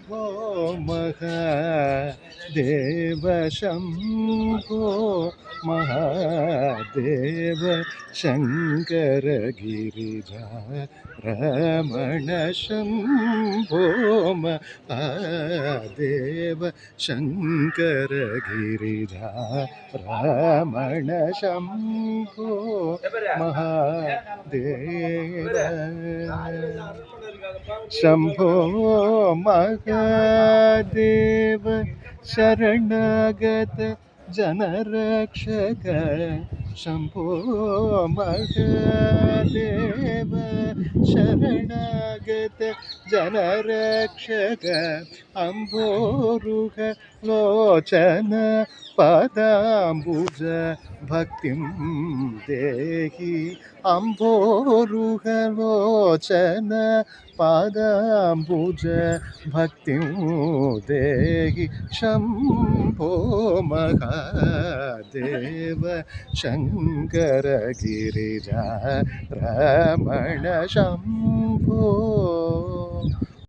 शम्भो महादेव शम्भो महादेव शङ्कर गिरिजारमण शम्भो महादेव शङ्कर गिरिजारमण शम्भो महादेव शम्भो महादेव शरणागत जनरक्षक शम्भो महादेव शरणागत जनरक्षक अम्भोरुह लोचन पदाम्बुज भक्तिं देहि अम्भोरुह लोचन पादाम्बुज भक्तिं देहि शम्भो महादेव शङ्कर गिरिजारमण शम्भो